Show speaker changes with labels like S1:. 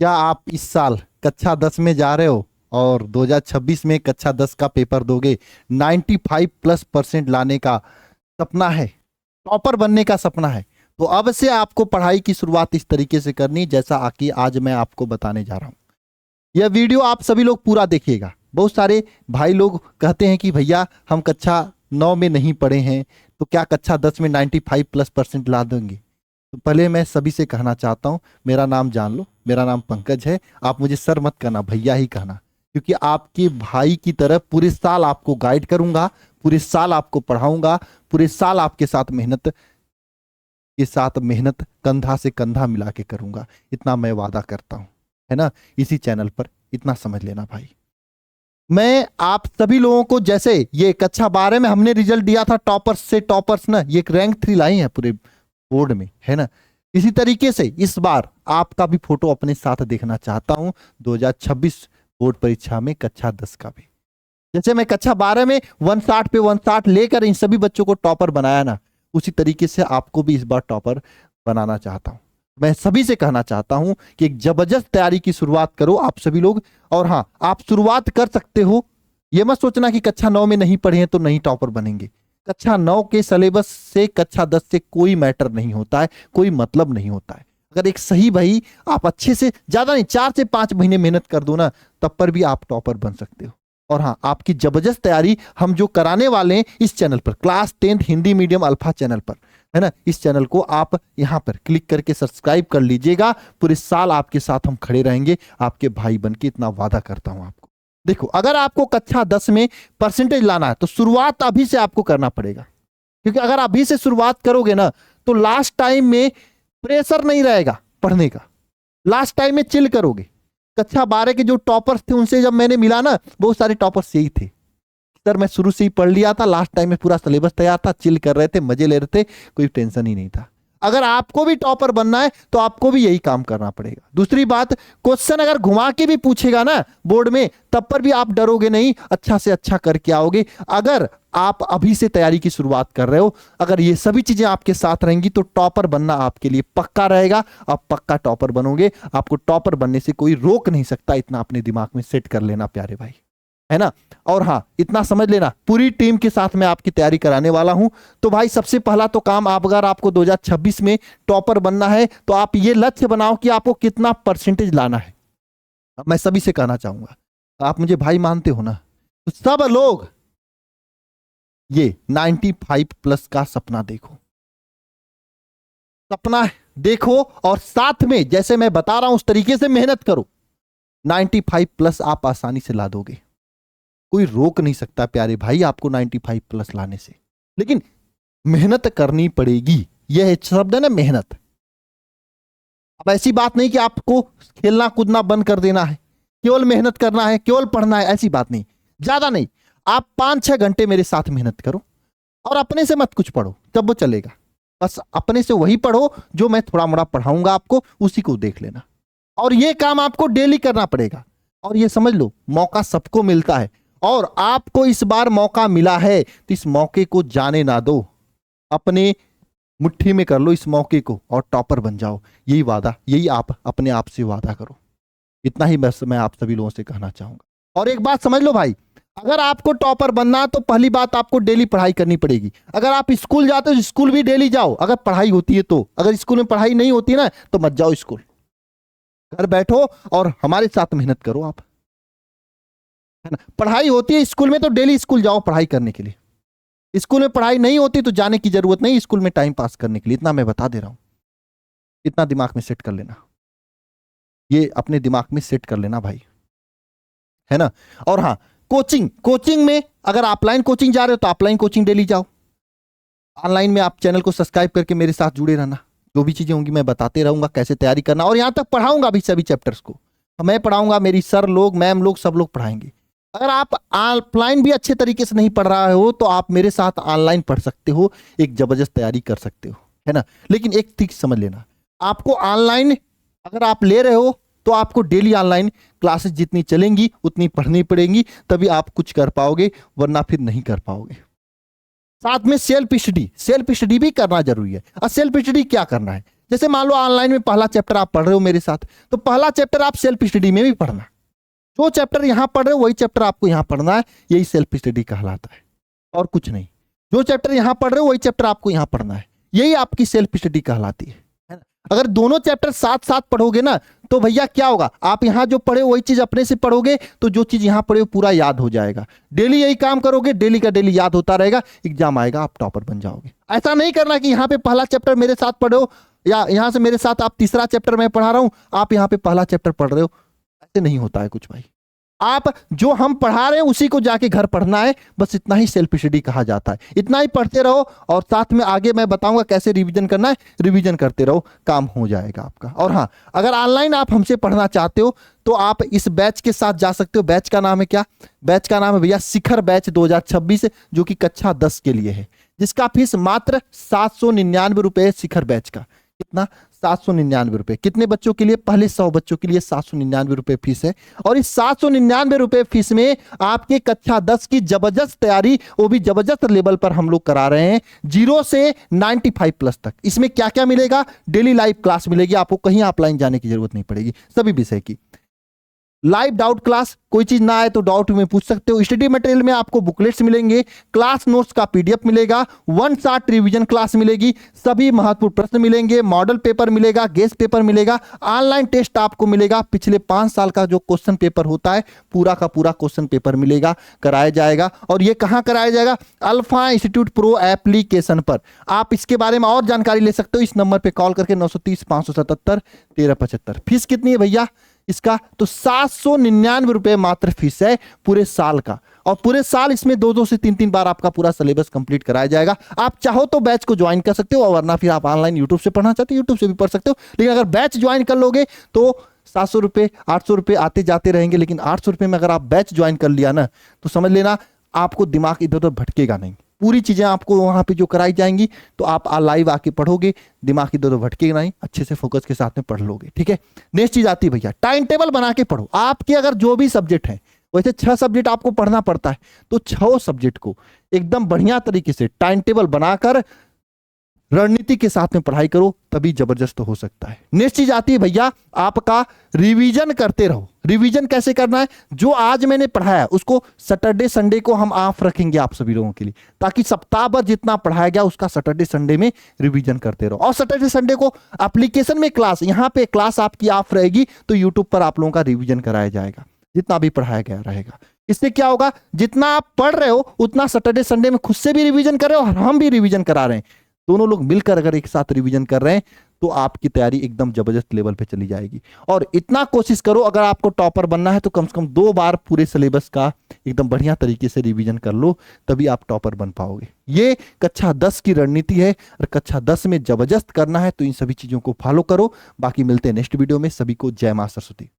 S1: क्या आप इस साल कक्षा 10 में जा रहे हो और 2026 में कक्षा 10 का पेपर दोगे? 95+% लाने का सपना है, टॉपर बनने का सपना है, तो अब से आपको पढ़ाई की शुरुआत इस तरीके से करनी जैसा कि आज मैं आपको बताने जा रहा हूं। यह वीडियो आप सभी लोग पूरा देखिएगा। बहुत सारे भाई लोग कहते हैं कि भैया हम कक्षा 9 में नहीं पढ़े हैं, तो क्या कक्षा 10 में 95+% ला देंगे? तो पहले मैं सभी से कहना चाहता हूं, मेरा नाम जान लो, मेरा नाम पंकज है। आप मुझे सर मत कहना, भैया ही कहना, क्योंकि आपके भाई की तरह पूरे साल आपको गाइड करूंगा, पूरे साल आपको पढ़ाऊंगा, पूरे साल आपके साथ मेहनत कंधा से कंधा मिला के करूंगा। इतना मैं वादा करता हूं, है ना? इसी चैनल पर इतना समझ लेना भाई। मैं आप सभी लोगों को, जैसे ये कक्षा 12 में हमने रिजल्ट दिया था टॉपर्स से टॉपर्स ना, ये रैंक 3 लाई है पूरे बोर्ड में, है ना? इसी तरीके से इस बार आपका भी फोटो अपने साथ देखना चाहता हूं 2026 बोर्ड परीक्षा में कक्षा 10 का भी। जैसे मैं कक्षा 12 में 160 पे 160 लेकर इन सभी बच्चों को टॉपर बनाया ना, उसी तरीके से आपको भी इस बार टॉपर बनाना चाहता हूं। मैं सभी से कहना चाहता हूं कि एक जबरदस्त तैयारी की शुरुआत करो आप सभी लोग। और हाँ, आप शुरुआत कर सकते हो। यह मत सोचना कि कक्षा 9 में नहीं पढ़े हैं तो नहीं टॉपर बनेंगे। कक्षा 9 के सिलेबस से कक्षा 10 से कोई मैटर नहीं होता है, कोई मतलब नहीं होता है। अगर एक सही भाई आप अच्छे से, ज्यादा नहीं, 4 से 5 महीने मेहनत कर दो ना, तब पर भी आप टॉपर बन सकते हो। और हाँ, आपकी जबरदस्त तैयारी हम जो कराने वाले हैं इस चैनल पर, class 10 Hindi medium alpha channel पर, है ना? इस चैनल को आप यहां पर क्लिक करके सब्सक्राइब कर लीजिएगा। पूरे साल आपके साथ हम खड़े रहेंगे, आपके भाई बन के, इतना वादा करता हूं आपको। देखो, अगर आपको कक्षा 10 में परसेंटेज लाना है तो शुरुआत अभी से आपको करना पड़ेगा, क्योंकि अगर अभी से शुरुआत करोगे ना तो लास्ट टाइम में प्रेशर नहीं रहेगा पढ़ने का। लास्ट टाइम में चिल करोगे। कक्षा 12 के जो टॉपर्स थे उनसे जब मैंने मिला ना, बहुत सारे टॉपर्स यही थे, सर मैं शुरू से ही पढ़ लिया था, लास्ट टाइम में पूरा सिलेबस तैयार था, चिल कर रहे थे, मजे ले रहे थे, कोई टेंशन ही नहीं था। अगर आपको भी टॉपर बनना है तो आपको भी यही काम करना पड़ेगा। दूसरी बात, क्वेश्चन अगर घुमा के भी पूछेगा ना बोर्ड में, तब पर भी आप डरोगे नहीं, अच्छा से अच्छा करके आओगे। अगर आप अभी से तैयारी की शुरुआत कर रहे हो, अगर ये सभी चीजें आपके साथ रहेंगी तो टॉपर बनना आपके लिए पक्का रहेगा। आप पक्का टॉपर बनोगे, आपको टॉपर बनने से कोई रोक नहीं सकता। इतना अपने दिमाग में सेट कर लेना प्यारे भाई, है ना? और हाँ, इतना समझ लेना, पूरी टीम के साथ मैं आपकी तैयारी कराने वाला हूं। तो भाई सबसे पहला तो काम, आप अगर आपको 2026 में टॉपर बनना है तो आप ये लक्ष्य बनाओ कि आपको कितना परसेंटेज लाना है। मैं सभी से कहना चाहूंगा, आप मुझे भाई मानते हो ना, तो सब लोग ये 95+ का सपना देखो, सपना देखो, और साथ में जैसे मैं बता रहा हूं उस तरीके से मेहनत करो। 95+ आप आसानी से ला दोगे, कोई रोक नहीं सकता प्यारे भाई आपको 95+ लाने से। लेकिन मेहनत करनी पड़ेगी, यह शब्द है ना, मेहनत। अब ऐसी बात नहीं कि आपको खेलना कूदना बंद कर देना है, केवल मेहनत करना है, केवल पढ़ना है, ऐसी बात नहीं। ज्यादा नहीं, आप 5-6 घंटे मेरे साथ मेहनत करो और अपने से मत कुछ पढ़ो, तब वो चलेगा। बस अपने से वही पढ़ो जो मैं थोड़ा मोड़ा पढ़ाऊंगा आपको, उसी को देख लेना। और ये काम आपको डेली करना पड़ेगा। और ये समझ लो, मौका सबको मिलता है और आपको इस बार मौका मिला है, तो इस मौके को जाने ना दो, अपने मुट्ठी में कर लो इस मौके को और टॉपर बन जाओ। यही वादा, यही आप अपने आप से वादा करो। इतना ही बस मैं आप सभी लोगों से कहना चाहूंगा। और एक बात समझ लो भाई, अगर आपको टॉपर बनना है तो पहली बात आपको डेली पढ़ाई करनी पड़ेगी। अगर आप स्कूल जाते हो, स्कूल भी डेली जाओ, अगर पढ़ाई होती है तो। अगर स्कूल में पढ़ाई नहीं होती ना तो मत जाओ स्कूल, घर बैठो और हमारे साथ मेहनत करो आप, है ना? पढ़ाई होती है स्कूल में तो डेली स्कूल जाओ पढ़ाई करने के लिए। स्कूल में पढ़ाई नहीं होती तो जाने की जरूरत नहीं, स्कूल में टाइम पास करने के लिए। इतना मैं बता दे रहा हूं, इतना दिमाग में सेट कर लेना, ये अपने दिमाग में सेट कर लेना भाई, है ना? और हाँ, कोचिंग, कोचिंग में अगर ऑफलाइन कोचिंग जा रहे हो तो ऑफलाइन कोचिंग डेली जाओ। ऑनलाइन में आप चैनल को सब्सक्राइब करके मेरे साथ जुड़े रहना, जो भी चीजें होंगी मैं बताते रहूंगा कैसे तैयारी करना, और यहां तक पढ़ाऊंगा भी सभी चैप्टर्स को। मैं पढ़ाऊंगा, मेरी सर लोग, मैम लोग, सब लोग पढ़ाएंगे। अगर आप ऑफलाइन भी अच्छे तरीके से नहीं पढ़ रहा हो तो आप मेरे साथ ऑनलाइन पढ़ सकते हो, एक जबरदस्त तैयारी कर सकते हो, है ना? लेकिन एक चीज समझ लेना, आपको ऑनलाइन अगर आप ले रहे हो तो आपको डेली ऑनलाइन क्लासेस जितनी चलेंगी उतनी पढ़नी पड़ेंगी, तभी आप कुछ कर पाओगे, वरना फिर नहीं कर पाओगे। साथ में सेल्फ स्टडी भी करना जरूरी है। और सेल्फ स्टडी क्या करना है? जैसे मान लो ऑनलाइन में पहला चैप्टर आप पढ़ रहे हो मेरे साथ, तो पहला चैप्टर आप सेल्फ स्टडी में भी पढ़ना, जो चैप्टर यहां पढ़ रहे हो वही चैप्टर आपको यहां पढ़ना है, यही सेल्फ स्टडी कहलाता है और कुछ नहीं। जो चैप्टर यहां पढ़ रहे हो वही चैप्टर आपको यहां पढ़ना है, यही आपकी सेल्फ स्टडी कहलाती है ना। अगर दोनों चैप्टर साथ साथ पढ़ोगे ना तो भैया क्या होगा, आप यहां जो पढ़े वही चीज अपने से पढ़ोगे तो जो चीज यहां पढ़े पूरा याद हो जाएगा। डेली यही काम करोगे, डेली का डेली याद होता रहेगा, एग्जाम आएगा आप टॉपर बन जाओगे। ऐसा नहीं करना कि यहां पे पहला चैप्टर मेरे साथ पढ़ो या यहां से मेरे साथ आप तीसरा चैप्टर मैं पढ़ा रहा हूं, आप यहां पे पहला चैप्टर पढ़ रहे हो, ऐसे नहीं होता है कुछ भाई। आप जो हम पढ़ा रहे हैं उसी को जाके घर पढ़ना है, बस इतना ही सेल्फ स्टडी कहा जाता है। इतना ही पढ़ते रहो और साथ में आगे मैं बताऊंगा कैसे रिवीजन करना है, रिवीजन करते रहो, काम हो जाएगा आपका। और हाँ, अगर ऑनलाइन आप हमसे पढ़ना चाहते हो तो आप इस बैच के साथ जा सकते हो। बैच का नाम है क्या? बैच का नाम है भैया शिखर बैच 2026, जो कि कक्षा 10 के लिए है, जिसका फीस मात्र 799 रुपए। शिखर बैच का कितना? 799 रुपए। कितने बच्चों के लिए? पहले 100 बच्चों के लिए 799 रुपए फीस है। और इस 799 रुपए फीस में आपके कक्षा 10 की जबरदस्त तैयारी, वो भी जबरदस्त लेवल पर हम लोग करा रहे हैं, 0 से 95+ तक। इसमें क्या क्या मिलेगा? डेली लाइव क्लास मिलेगी, आपको कहीं ऑफलाइन जाने की जरूरत नहीं पड़ेगी, सभी विषय की लाइव डाउट क्लास, कोई चीज ना आए तो डाउट में पूछ सकते हो। स्टडी मटेरियल में आपको बुकलेट्स मिलेंगे, क्लास नोट्स का पीडीएफ मिलेगा, 1 शॉट रिवीजन क्लास मिलेगी, सभी महत्वपूर्ण प्रश्न मिलेंगे, मॉडल पेपर मिलेगा, गेस्ट पेपर मिलेगा, ऑनलाइन टेस्ट आपको मिलेगा, पिछले 5 साल का जो क्वेश्चन पेपर होता है पूरा का पूरा क्वेश्चन पेपर मिलेगा, कराया जाएगा। और ये कहां कराया जाएगा? अल्फा इंस्टीट्यूट प्रो एप्लीकेशन पर। आप इसके बारे में और जानकारी ले सकते हो इस नंबर पर कॉल करके, 930 577 1375। फीस कितनी है भैया इसका? तो 799 रुपए मात्र फीस है पूरे साल का। और पूरे साल इसमें 2 से 3 बार आपका पूरा सिलेबस कंप्लीट कराया जाएगा। आप चाहो तो बैच को ज्वाइन कर सकते हो, और वरना फिर आप ऑनलाइन यूट्यूब से पढ़ना चाहते हो यूट्यूब से भी पढ़ सकते हो। लेकिन अगर बैच ज्वाइन कर लोगे तो 700 रुपए 800 रुपए आते जाते रहेंगे, लेकिन 800 रुपए में अगर आप बैच ज्वाइन कर लिया ना तो समझ लेना आपको दिमाग इधर उधर भटकेगा नहीं। पूरी चीजें आपको वहां पे जो कराई जाएंगी तो आप लाइव आके पढ़ोगे, दिमाग इधर उधर भटकेगा नहीं, अच्छे से फोकस के साथ में पढ़ लोगे। ठीक है, नेक्स्ट चीज आती है भैया, टाइम टेबल बना के पढ़ो। आपके अगर जो भी सब्जेक्ट है, वैसे 6 सब्जेक्ट आपको पढ़ना पड़ता है, तो 6 सब्जेक्ट को एकदम बढ़िया तरीके से टाइम टेबल बनाकर रणनीति के साथ में पढ़ाई करो, तभी जबरदस्त हो सकता है। नेक्स्ट चीज आती है भैया आपका रिवीजन करते रहो। रिवीजन कैसे करना है? जो आज मैंने पढ़ाया उसको सैटरडे संडे को हम ऑफ रखेंगे आप सभी लोगों के लिए, ताकि सप्ताह भर जितना पढ़ाया गया उसका सैटरडे संडे में रिवीजन करते रहो। और सैटरडे संडे को एप्लीकेशन में क्लास, यहाँ पे क्लास आपकी ऑफ रहेगी तो यूट्यूब पर आप लोगों का रिवीजन कराया जाएगा, जितना भी पढ़ाया गया रहेगा। इससे क्या होगा, जितना आप पढ़ रहे हो उतना सैटरडे संडे में खुद से भी रिवीजन कर रहे हो और हम भी रिवीजन करा रहे हैं। दोनों लोग मिलकर अगर एक साथ रिवीजन कर रहे हैं तो आपकी तैयारी एकदम जबरदस्त लेवल पे चली जाएगी। और इतना कोशिश करो, अगर आपको टॉपर बनना है तो कम से कम 2 बार पूरे सिलेबस का एकदम बढ़िया तरीके से रिवीजन कर लो, तभी आप टॉपर बन पाओगे। ये कक्षा 10 की रणनीति है, और कक्षा 10 में जबरदस्त करना है तो इन सभी चीजों को फॉलो करो। बाकी मिलते हैं नेक्स्ट वीडियो में। सभी को जय मां सरस्वती।